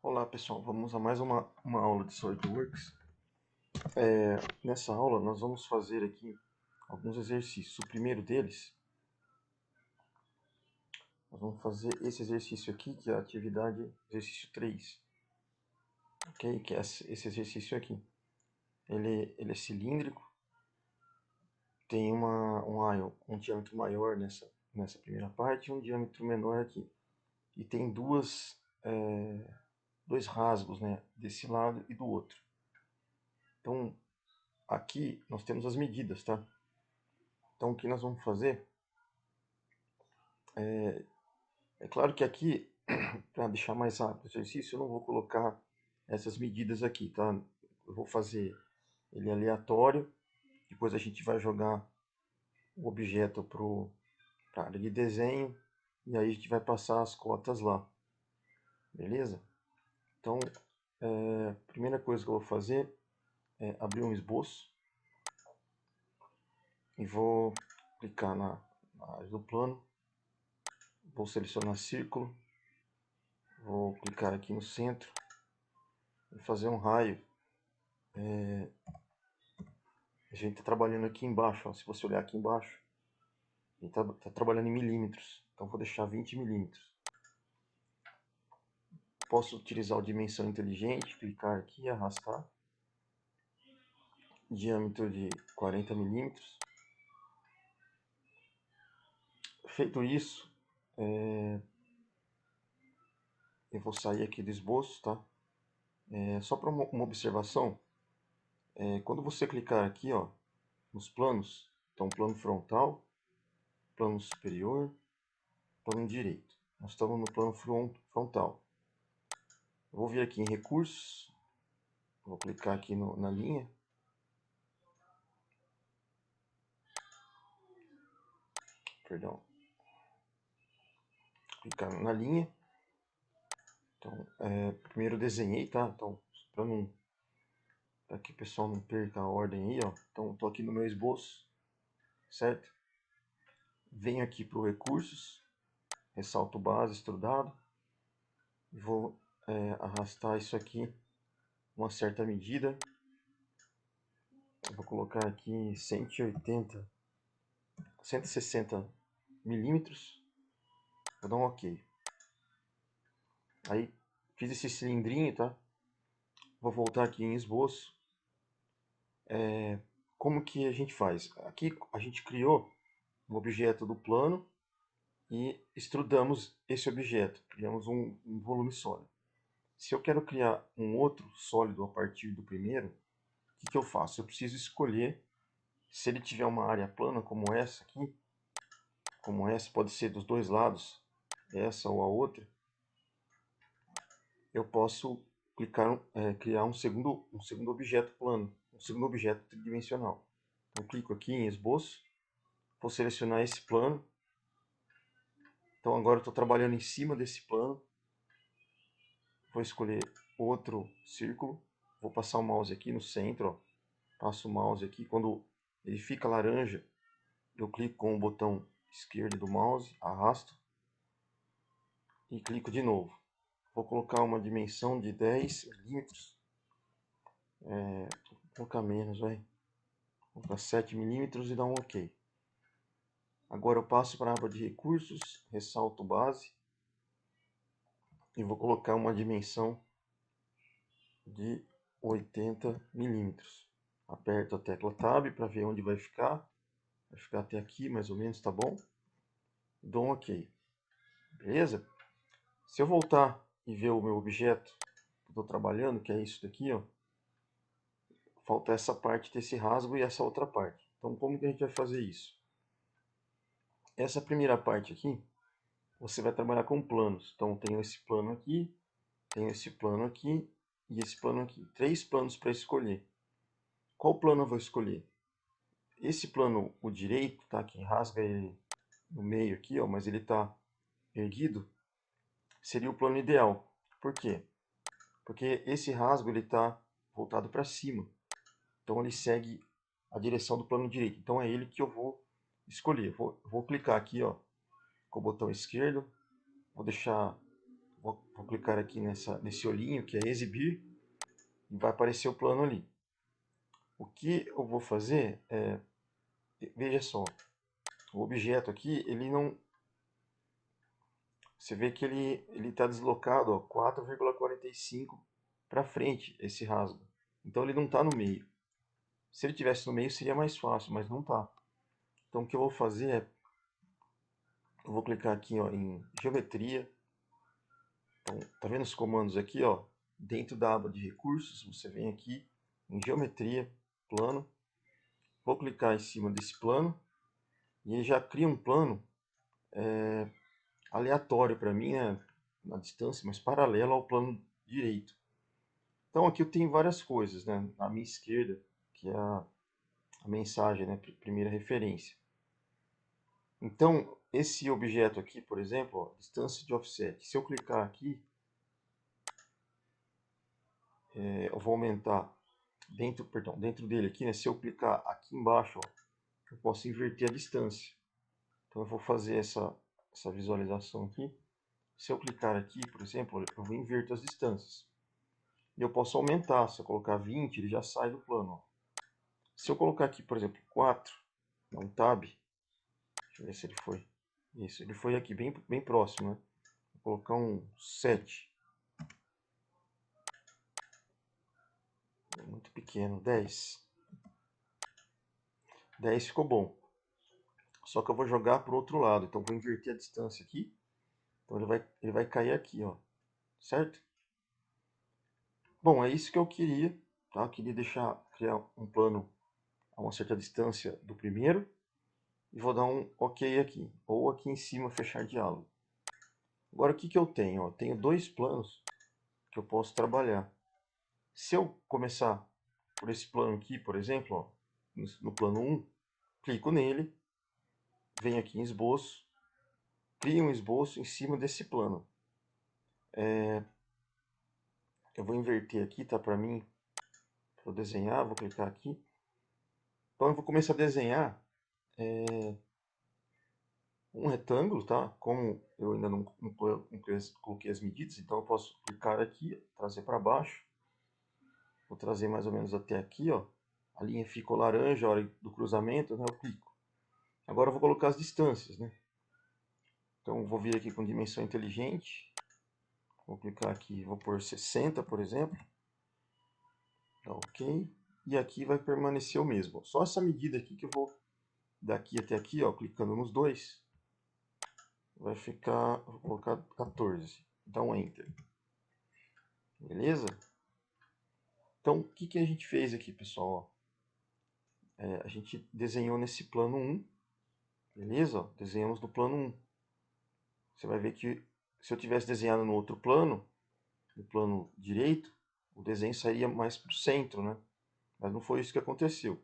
Olá pessoal, vamos a mais uma aula de SolidWorks. Nessa aula nós vamos fazer aqui alguns exercícios. O primeiro deles, nós vamos fazer esse exercício aqui, que é a atividade exercício 3. Ok? Que é esse exercício aqui. Ele é cilíndrico, tem um diâmetro maior nessa primeira parte e um diâmetro menor aqui. E tem dois rasgos, né, desse lado e do outro. Então, aqui nós temos as medidas, tá? Então, o que nós vamos fazer é claro que aqui, para deixar mais rápido o exercício, eu não vou colocar essas medidas aqui, tá? Eu vou fazer ele aleatório, depois a gente vai jogar o objeto para a área de desenho, e aí a gente vai passar as cotas lá, beleza? Então, a primeira coisa que eu vou fazer é abrir um esboço, e vou clicar na área do plano, vou selecionar círculo, vou clicar aqui no centro, e fazer um raio. A gente está trabalhando aqui embaixo, ó. Se você olhar aqui embaixo, a gente está trabalhando em milímetros, então vou deixar 20 milímetros. Posso utilizar o dimensão inteligente, clicar aqui e arrastar. Diâmetro de 40 milímetros. Feito isso, eu vou sair aqui do esboço, tá? Só para uma observação, quando você clicar aqui, ó, nos planos, então plano frontal, plano superior, plano direito. Nós estamos no plano frontal. Eu vou vir aqui em recursos, vou clicar aqui na linha. Perdão. Clicar na linha. Então, primeiro eu desenhei, tá? Então, para que o pessoal não perca a ordem aí, ó. Então, estou aqui no meu esboço, certo? Venho aqui para o recursos, ressalto base, extrudado. Vou arrastar isso aqui uma certa medida. Eu vou colocar aqui 160 milímetros. Vou dar um OK. Aí, fiz esse cilindrinho, tá? Vou voltar aqui em esboço. Como que a gente faz? Aqui a gente criou um objeto do plano e extrudamos esse objeto, criamos um volume sólido. Se eu quero criar um outro sólido a partir do primeiro, o que eu faço? Eu preciso escolher, se ele tiver uma área plana como essa aqui, como essa, pode ser dos dois lados, essa ou a outra, eu posso criar um segundo objeto plano, um segundo objeto tridimensional. Então, eu clico aqui em esboço, vou selecionar esse plano. Então agora eu estou trabalhando em cima desse plano. Vou escolher outro círculo. Vou passar o mouse aqui no centro. Ó. Passo o mouse aqui. Quando ele fica laranja, eu clico com o botão esquerdo do mouse, arrasto e clico de novo. Vou colocar uma dimensão de 10 milímetros. Vou colocar menos, vai. Vou colocar 7 milímetros e dar um OK. Agora eu passo para a aba de recursos, ressalto base e vou colocar uma dimensão de 80 milímetros. Aperto a tecla Tab para ver onde vai ficar. Vai ficar até aqui, mais ou menos, tá bom? Dou um OK. Beleza? Se eu voltar e ver o meu objeto que estou trabalhando, que é isso daqui, ó, falta essa parte desse rasgo e essa outra parte. Então, como que a gente vai fazer isso? Essa primeira parte aqui, você vai trabalhar com planos. Então, tenho esse plano aqui, tenho esse plano aqui e esse plano aqui. 3 planos para escolher. Qual plano eu vou escolher? Esse plano, o direito, tá? Quem rasga ele no meio aqui, ó, mas ele está erguido, seria o plano ideal. Por quê? Porque esse rasgo ele está voltado para cima. Então ele segue a direção do plano direito. Então é ele que eu vou escolher. Vou clicar aqui, ó, com o botão esquerdo. Vou deixar vou clicar aqui nesse olhinho que é exibir e vai aparecer o plano ali. O que eu vou fazer é, veja só, o objeto aqui, ele não, você vê que ele está deslocado 4,45 para frente, esse rasgo. Então ele não está no meio. Se ele tivesse no meio seria mais fácil, mas não está. Então o que eu vou fazer é, eu vou clicar aqui ó, em geometria. Então, tá vendo os comandos aqui, ó? Dentro da aba de recursos, você vem aqui em geometria, plano. Vou clicar em cima desse plano e ele já cria um plano aleatório para mim, né, na distância, mas paralelo ao plano direito. Então aqui eu tenho várias coisas, né? À minha esquerda, que é a mensagem, né? Primeira referência. Então, esse objeto aqui, por exemplo, ó, distância de offset. Se eu clicar aqui, eu vou aumentar dentro dele aqui, né? Se eu clicar aqui embaixo, ó, eu posso inverter a distância. Então eu vou fazer essa visualização aqui. Se eu clicar aqui, por exemplo, eu vou inverter as distâncias. E eu posso aumentar. Se eu colocar 20, ele já sai do plano, ó. Se eu colocar aqui, por exemplo, 4, dá um tab. Deixa eu ver se ele foi. Isso, ele foi aqui bem próximo, né? Vou colocar um 7. Muito pequeno, 10. 10 ficou bom. Só que eu vou jogar para o outro lado. Então vou inverter a distância aqui. Então ele vai cair aqui, ó. Certo? Bom, é isso que eu queria. Tá? Eu queria criar um plano a uma certa distância do primeiro. E vou dar um OK aqui. Ou aqui em cima fechar diálogo. Agora o que eu tenho? Eu tenho dois planos que eu posso trabalhar. Se eu começar por esse plano aqui, por exemplo, ó, no plano 1, clico nele, venho aqui em esboço, crio um esboço em cima desse plano. Eu vou inverter aqui, tá? Para mim, vou desenhar, vou clicar aqui. Então eu vou começar a desenhar um retângulo, tá? Como eu ainda não coloquei as medidas, então eu posso clicar aqui, trazer para baixo. Vou trazer mais ou menos até aqui, ó. A linha ficou laranja a hora do cruzamento, né? Eu clico. Agora eu vou colocar as distâncias, né? Então vou vir aqui com dimensão inteligente. Vou clicar aqui, vou pôr 60, por exemplo. Tá OK. E aqui vai permanecer o mesmo. Só essa medida aqui que eu vou daqui até aqui, ó, clicando nos dois, vai ficar, vou colocar 14. Dá um Enter. Beleza? Então, o que a gente fez aqui, pessoal? A gente desenhou nesse plano 1. Beleza? Desenhamos no plano 1. Você vai ver que se eu tivesse desenhado no outro plano, no plano direito, o desenho sairia mais para o centro, né? Mas não foi isso que aconteceu.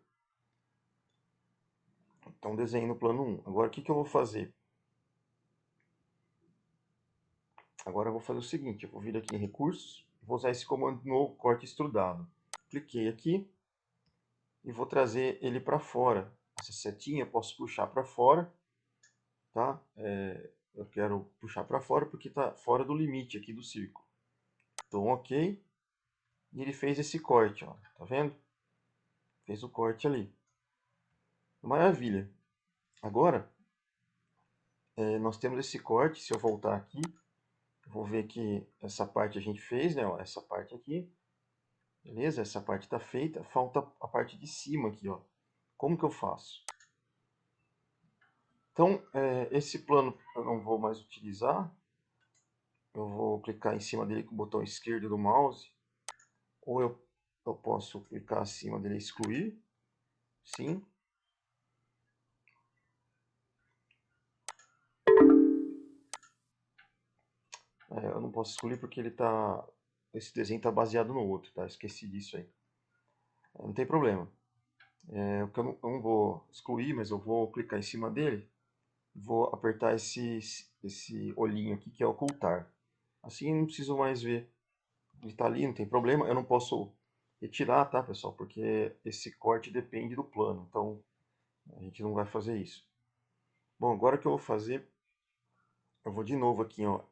Então desenho no plano 1. Agora o que eu vou fazer? Agora eu vou fazer o seguinte, eu vou vir aqui em recursos, vou usar esse comando novo, corte extrudado. Cliquei aqui e vou trazer ele para fora. Essa setinha eu posso puxar para fora, tá? Eu quero puxar para fora porque está fora do limite aqui do círculo. Então OK. E ele fez esse corte, ó. Tá vendo? Fez o corte ali. Maravilha. Agora, nós temos esse corte. Se eu voltar aqui, eu vou ver que essa parte a gente fez, né? Ó, essa parte aqui. Beleza? Essa parte está feita. Falta a parte de cima aqui, ó. Como que eu faço? Então, esse plano eu não vou mais utilizar. Eu vou clicar em cima dele com o botão esquerdo do mouse. Ou eu posso clicar acima dele e excluir. Sim. Eu não posso excluir porque esse desenho está baseado no outro, tá? Esqueci disso aí. Não tem problema. O que eu não vou excluir, mas eu vou clicar em cima dele. Vou apertar esse olhinho aqui que é ocultar. Assim eu não preciso mais ver. Ele está ali, não tem problema. Eu não posso retirar, tá, pessoal? Porque esse corte depende do plano. Então a gente não vai fazer isso. Bom, agora o que eu vou fazer, eu vou de novo aqui, ó.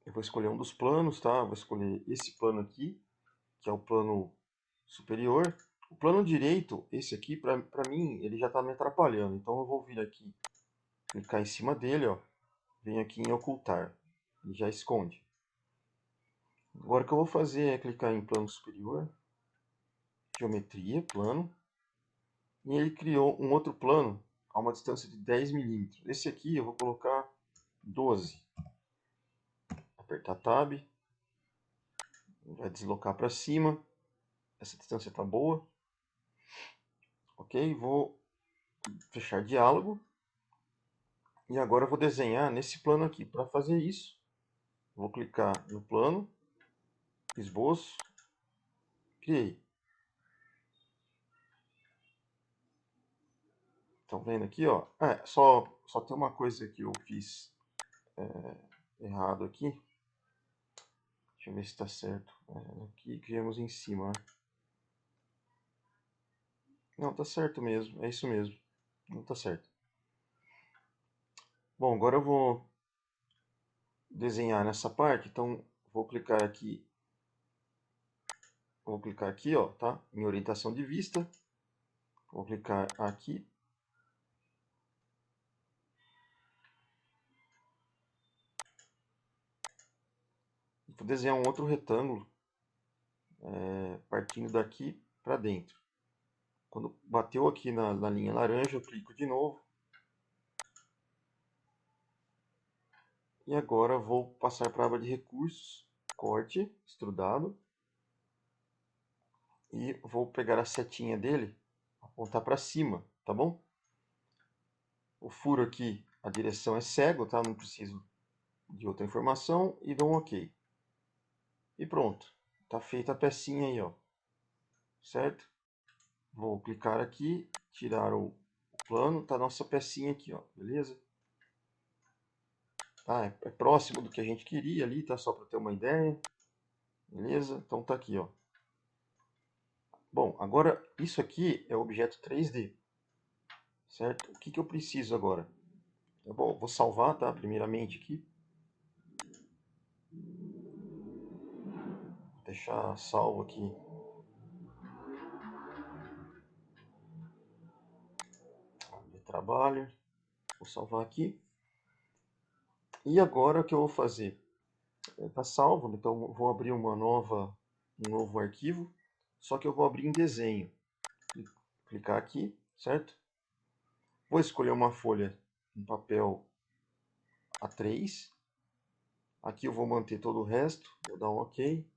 eu vou escolher um dos planos, tá? Vou escolher esse plano aqui, que é o plano superior. O plano direito, esse aqui, pra mim, ele já tá me atrapalhando. Então eu vou vir aqui, clicar em cima dele, ó. Venho aqui em ocultar. Ele já esconde. Agora o que eu vou fazer é clicar em plano superior, geometria, plano. E ele criou um outro plano a uma distância de 10 milímetros. Esse aqui eu vou colocar 12. Apertar Tab. Vai deslocar para cima. Essa distância está boa. Ok, vou fechar diálogo. E agora eu vou desenhar nesse plano aqui. Para fazer isso, vou clicar no plano, esboço, criei. Estão vendo aqui, ó? Só tem uma coisa que eu fiz errado aqui. Deixa eu ver se está certo. Aqui criamos em cima, né? Não, tá certo mesmo. É isso mesmo. Não tá certo. Bom, agora eu vou desenhar nessa parte. Então, vou clicar aqui. Vou clicar aqui, ó, tá? Em orientação de vista. Vou clicar aqui. Vou desenhar um outro retângulo. Partindo daqui para dentro. Quando bateu aqui na linha laranja, eu clico de novo. E agora vou passar para a aba de recursos, corte, extrudado. E vou pegar a setinha dele, apontar para cima, tá bom? O furo aqui, a direção é cego, tá? Não preciso de outra informação. E dou um OK. E pronto. Tá feita a pecinha aí, ó. Certo? Vou clicar aqui, tirar o plano, tá a nossa pecinha aqui, ó. Beleza? Tá, é próximo do que a gente queria ali, tá? Só para ter uma ideia. Beleza? Então tá aqui, ó. Bom, agora isso aqui é o objeto 3D. Certo? O que eu preciso agora? Bom, vou salvar, tá? Primeiramente aqui. Vou deixar salvo aqui. De trabalho. Vou salvar aqui. E agora o que eu vou fazer? Está salvo, então vou abrir um novo arquivo, só que eu vou abrir em desenho. Clicar aqui, certo? Vou escolher uma folha em papel A3. Aqui eu vou manter todo o resto, vou dar um OK.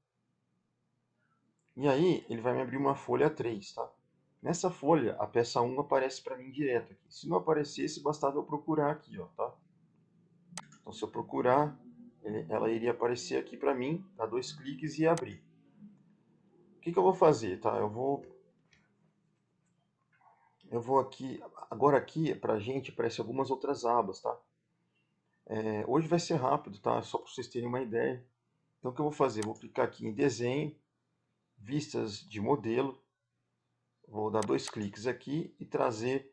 E aí ele vai me abrir uma folha A3, tá? Nessa folha, a peça 1 aparece para mim direto aqui. Se não aparecesse, bastava eu procurar aqui, ó, tá? Então se eu procurar, ela iria aparecer aqui para mim, dar 2 cliques e abrir. O que eu vou fazer, tá? Eu vou aqui, agora aqui pra gente aparece algumas outras abas, tá? Hoje vai ser rápido, tá? Só para vocês terem uma ideia. Então o que eu vou fazer? Vou clicar aqui em desenho, vistas de modelo, vou dar 2 cliques aqui e trazer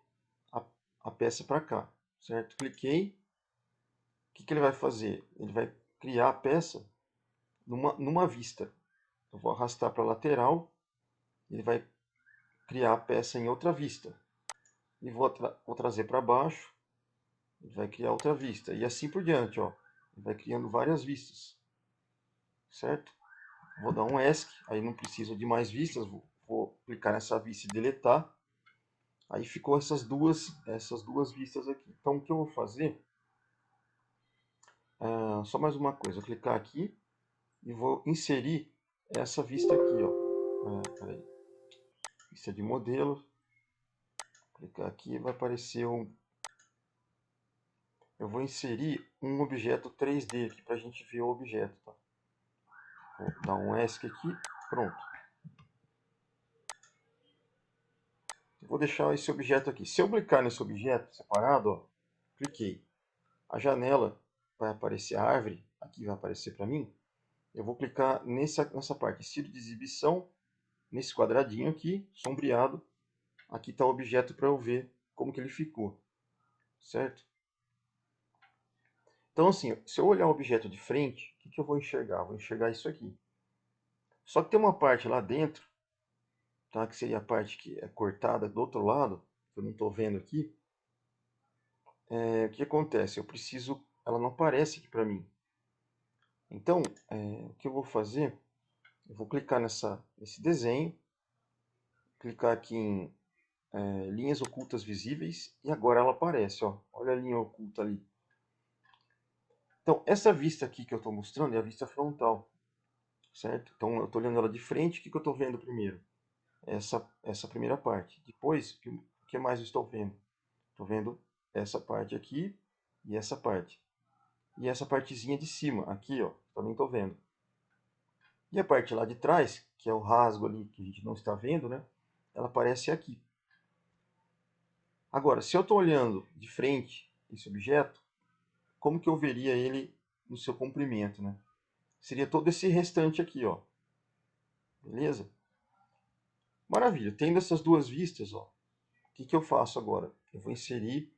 a peça para cá, certo? Cliquei, o que ele vai fazer? Ele vai criar a peça numa vista. Eu vou arrastar para a lateral, ele vai criar a peça em outra vista. E vou trazer para baixo, ele vai criar outra vista. E assim por diante, ó. Ele vai criando várias vistas. Certo? Vou dar um ESC, aí não preciso de mais vistas. Vou clicar nessa vista e deletar. Aí ficou essas duas vistas aqui. Então o que eu vou fazer? Só mais uma coisa. Vou clicar aqui e vou inserir essa vista aqui, ó. Peraí. Vista de modelo. Clicar aqui, vai aparecer um. Eu vou inserir um objeto 3D aqui para a gente ver o objeto. Tá? Vou dar um ESC aqui, pronto. Vou deixar esse objeto aqui. Se eu clicar nesse objeto separado, ó, cliquei. A janela vai aparecer, a árvore aqui vai aparecer para mim. Eu vou clicar nessa parte, estilo de exibição, nesse quadradinho aqui, sombreado. Aqui está o objeto para eu ver como que ele ficou, certo? Então assim, se eu olhar o objeto de frente, que que eu vou enxergar? Vou enxergar isso aqui. Só que tem uma parte lá dentro, tá? Que seria a parte que é cortada do outro lado, que eu não estou vendo aqui. O que acontece? Eu preciso... Ela não aparece aqui para mim. Então, o que eu vou fazer? Eu vou clicar nesse desenho, clicar aqui em linhas ocultas visíveis, e agora ela aparece, ó. Olha a linha oculta ali. Então, essa vista aqui que eu estou mostrando é a vista frontal, certo? Então, eu estou olhando ela de frente, o que eu estou vendo primeiro? Essa primeira parte. Depois, o que mais eu estou vendo? Estou vendo essa parte aqui e essa parte. E essa partezinha de cima, aqui, ó, também estou vendo. E a parte lá de trás, que é o rasgo ali, que a gente não está vendo, né? Ela aparece aqui. Agora, se eu estou olhando de frente esse objeto, como que eu veria ele no seu comprimento, né? Seria todo esse restante aqui, ó. Beleza? Maravilha. Tendo essas duas vistas, ó, o que eu faço agora? Eu vou inserir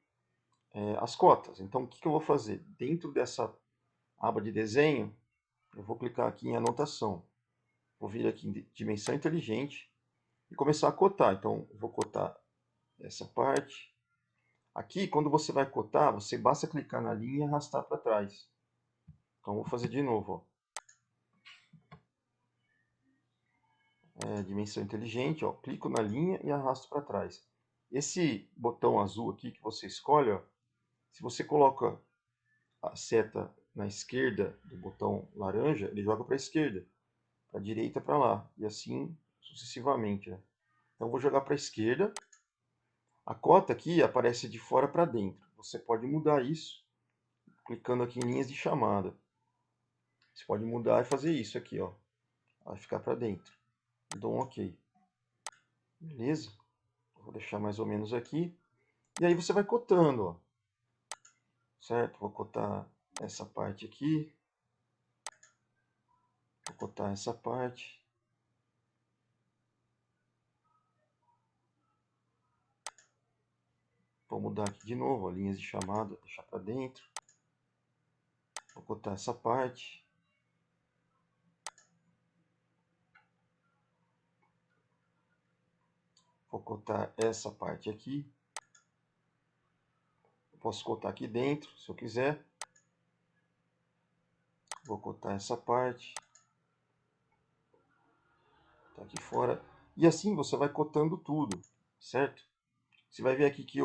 as cotas. Então, o que eu vou fazer? Dentro dessa aba de desenho, eu vou clicar aqui em anotação. Vou vir aqui em dimensão inteligente e começar a cotar. Então, eu vou cotar essa parte. Aqui, quando você vai cotar, você basta clicar na linha e arrastar para trás. Então, vou fazer de novo, ó. Dimensão inteligente, ó, clico na linha e arrasto para trás. Esse botão azul aqui que você escolhe, ó, se você coloca a seta na esquerda do botão laranja, ele joga para a esquerda, para a direita para lá, e assim sucessivamente, né? Então vou jogar para a esquerda. A cota aqui aparece de fora para dentro. Você pode mudar isso clicando aqui em linhas de chamada. Você pode mudar e fazer isso aqui, ó, vai ficar para dentro. Dou um OK. Beleza? Vou deixar mais ou menos aqui. E aí você vai cotando, ó. Certo? Vou cotar essa parte aqui. Vou cotar essa parte. Vou mudar aqui de novo, ó, linhas de chamada, deixar para dentro. Vou cotar essa parte. Vou cotar essa parte aqui. Posso cotar aqui dentro, se eu quiser. Vou cotar essa parte. Tá aqui fora. E assim você vai cotando tudo, certo? Você vai ver aqui que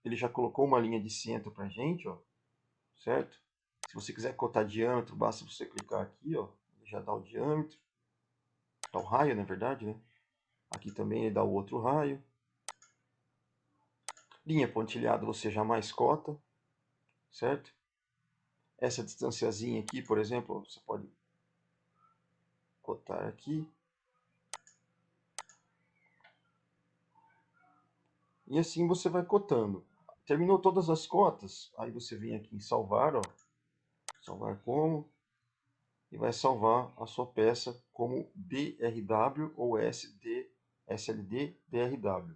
ele já colocou uma linha de centro pra gente, ó. Certo? Se você quiser cotar diâmetro, basta você clicar aqui, ó. Ele já dá o diâmetro. Dá o raio, na verdade, né? Aqui também ele dá o outro raio. Linha pontilhada você jamais cota, certo? Essa distanciazinha aqui, por exemplo, você pode cotar aqui. E assim você vai cotando. Terminou todas as cotas, aí você vem aqui em salvar, ó. Salvar como. E vai salvar a sua peça como DRW ou SLD DRW.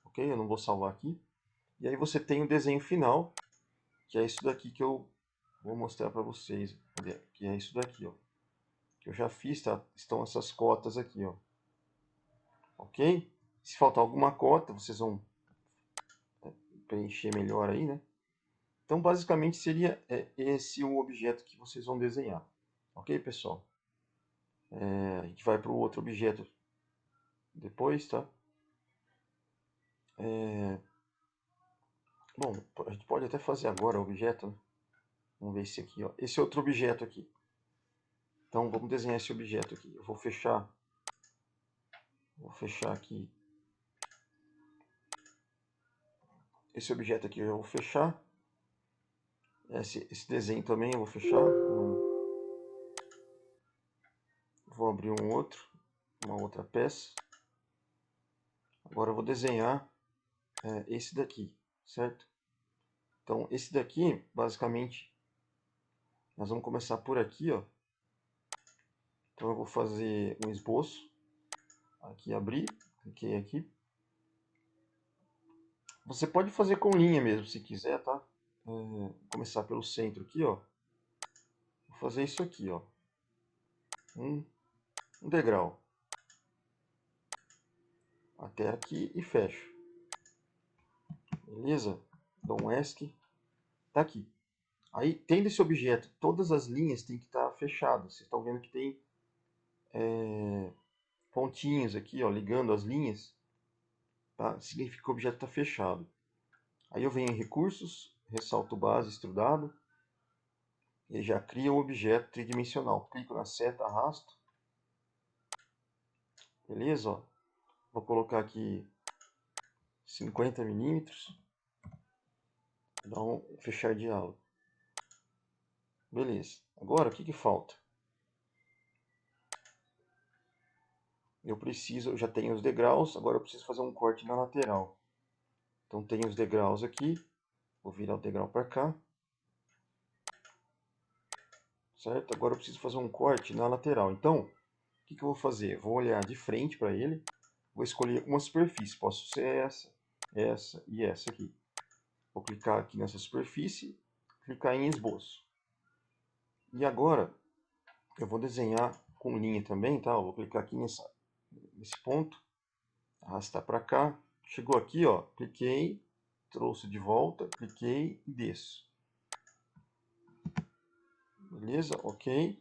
Ok? Eu não vou salvar aqui. E aí você tem o desenho final, que é isso daqui que eu vou mostrar para vocês. Que é isso daqui, ó. Que eu já fiz, tá? Estão essas cotas aqui, ó. Ok? Se faltar alguma cota, vocês vão preencher melhor aí, né? Então, basicamente, seria esse o objeto que vocês vão desenhar. Ok, pessoal? A gente vai para o outro objeto depois, tá? Bom, a gente pode até fazer agora o objeto, né? Vamos ver esse aqui, ó. Esse outro objeto aqui. Então, vamos desenhar esse objeto aqui. Eu vou fechar aqui. Esse objeto aqui eu já vou fechar. Esse desenho também eu vou fechar. Vou abrir uma outra peça. Agora eu vou desenhar esse daqui, certo? Então, esse daqui, basicamente, nós vamos começar por aqui, ó. Então eu vou fazer um esboço. Aqui, abrir, cliquei aqui. Você pode fazer com linha mesmo, se quiser, tá? Começar pelo centro aqui, ó. Vou fazer isso aqui, ó. um degrau até aqui e fecho. Beleza? Dou um ESC. Tá aqui. Aí, tendo esse objeto, todas as linhas têm que estar fechadas. Vocês estão vendo que tem pontinhos aqui, ó, ligando as linhas. Tá? Significa que o objeto está fechado. Aí eu venho em recursos, ressalto base extrudado. E já cria o objeto tridimensional. Clico na seta, arrasto. Beleza? Ó. Vou colocar aqui 50 milímetros. Dá um fechar diálogo. Beleza. Agora, o que falta? Eu já tenho os degraus, agora eu preciso fazer um corte na lateral. Então tenho os degraus aqui. Vou virar o degrau para cá. Certo? Agora eu preciso fazer um corte na lateral. Então, o que eu vou fazer? Vou olhar de frente para ele. Vou escolher uma superfície. Posso ser essa e essa aqui. Vou clicar aqui nessa superfície, clicar em esboço. E agora eu vou desenhar com linha também, tá? Eu vou clicar aqui nesse ponto, arrastar para cá. Chegou aqui, ó, cliquei, trouxe de volta, cliquei e desço. Beleza? Ok.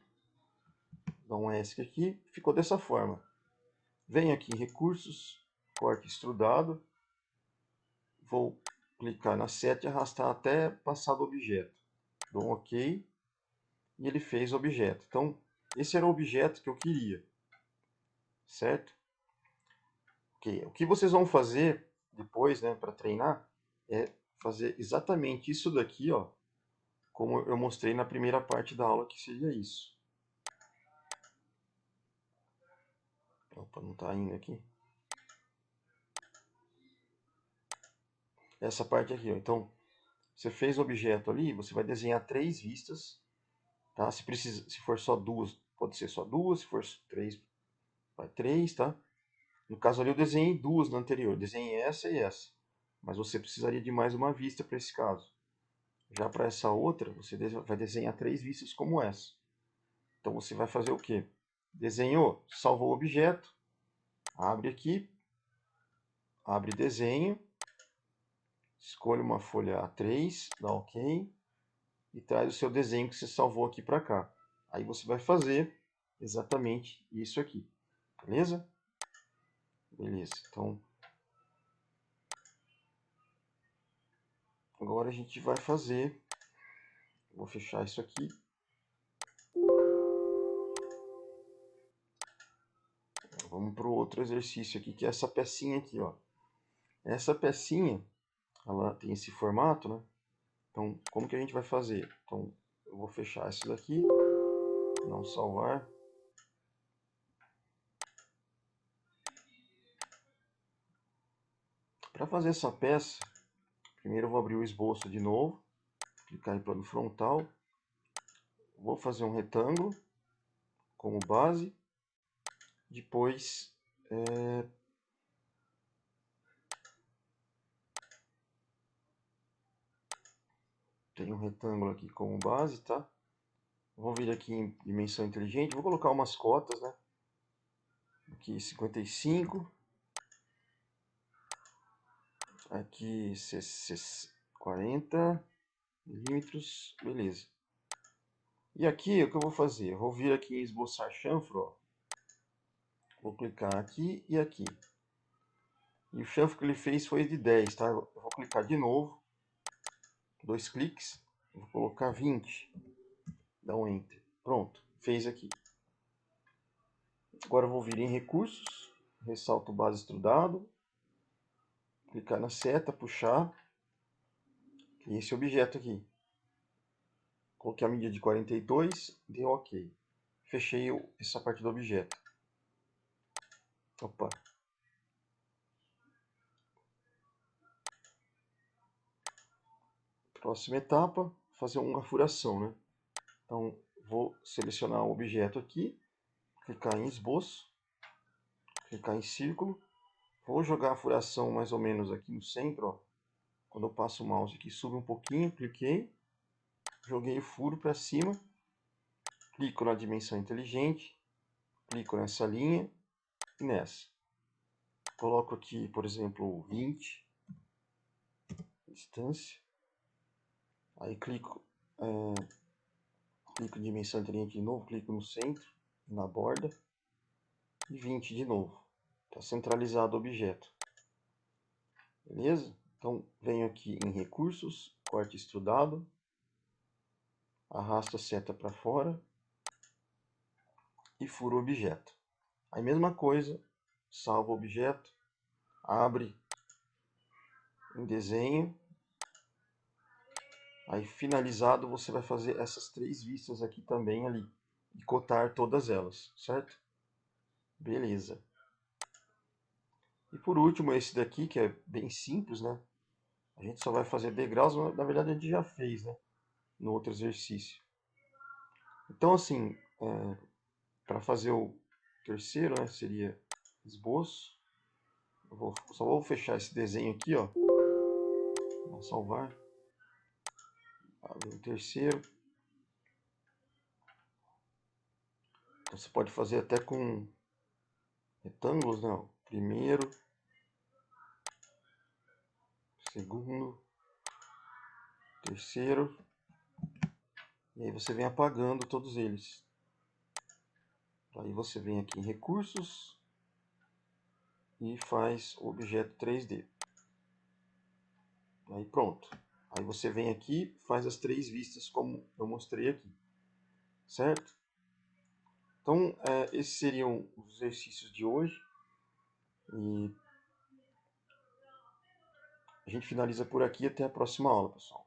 Dá um ESC aqui, ficou dessa forma. Venho aqui em recursos, corte extrudado. Vou clicar na seta e arrastar até passar do objeto. Dou um OK. E ele fez o objeto. Então, esse era o objeto que eu queria. Certo? Okay. O que vocês vão fazer depois, né, para treinar, é fazer exatamente isso daqui, ó, como eu mostrei na primeira parte da aula, que seria isso. Opa, não está indo aqui. Essa parte aqui, ó. Então, você fez o objeto ali, você vai desenhar 3 vistas, tá? Se for só 2, pode ser só 2, se for 3, vai 3, tá? No caso ali eu desenhei 2 na anterior, desenhei essa e essa. Mas você precisaria de mais uma vista para esse caso. Já para essa outra, você vai desenhar 3 vistas como essa. Então você vai fazer o quê? Desenhou, salvou o objeto, abre aqui, abre desenho, escolhe uma folha A3, dá OK, e traz o seu desenho que você salvou aqui para cá. Aí você vai fazer exatamente isso aqui, beleza? Beleza, então agora a gente vai fazer, vou fechar isso aqui. Vamos para o outro exercício aqui, que é essa pecinha aqui, ó. Essa pecinha, ela tem esse formato, né? Então, como que a gente vai fazer? Então, eu vou fechar isso daqui, não salvar. Para fazer essa peça, primeiro eu vou abrir o esboço de novo, clicar em plano frontal, vou fazer um retângulo como base, depois tem um retângulo aqui como base, tá? Vou vir aqui em dimensão inteligente, vou colocar umas cotas, né? Aqui 55, aqui 40 milímetros, beleza. E aqui o que eu vou fazer? Eu vou vir aqui em esboçar chanfro, ó. Vou clicar aqui e aqui. E o chanfro que ele fez foi de 10, tá? Eu vou clicar de novo, 2 cliques, vou colocar 20, dá um Enter. Pronto, fez aqui. Agora eu vou vir em recursos, ressalto base extrudado, clicar na seta, puxar, e esse objeto aqui. Coloquei a medida de 42, deu OK. Fechei essa parte do objeto. Opa. Próxima etapa, fazer uma furação, né? Então, vou selecionar o objeto aqui, clicar em esboço, clicar em círculo, vou jogar a furação mais ou menos aqui no centro, ó. Quando eu passo o mouse aqui, sube um pouquinho, cliquei, joguei o furo para cima, clico na dimensão inteligente, clico nessa linha e nessa. Coloco aqui, por exemplo, 20, distância. Aí clico em dimensão inteligente de novo, clico no centro, na borda, e 20 de novo. Está centralizado o objeto. Beleza? Então, venho aqui em recursos, corte extrudado, arrasto a seta para fora e furo o objeto. Aí, mesma coisa, salvo o objeto, abre em desenho. Aí, finalizado, você vai fazer essas 3 vistas aqui também ali e cotar todas elas, certo? Beleza. E por último, esse daqui, que é bem simples, né? A gente só vai fazer degraus, mas na verdade a gente já fez, né? No outro exercício. Então, assim, para fazer o terceiro, né? Seria esboço. Só vou fechar esse desenho aqui, ó. Vou salvar. Abrir o terceiro. Então, você pode fazer até com retângulos, né? Primeiro, segundo, terceiro. E aí você vem apagando todos eles. Aí você vem aqui em recursos e faz o objeto 3D. Aí pronto. Aí você vem aqui, faz as 3 vistas como eu mostrei aqui. Certo? Então, esses seriam os exercícios de hoje. E a gente finaliza por aqui. Até a próxima aula, pessoal.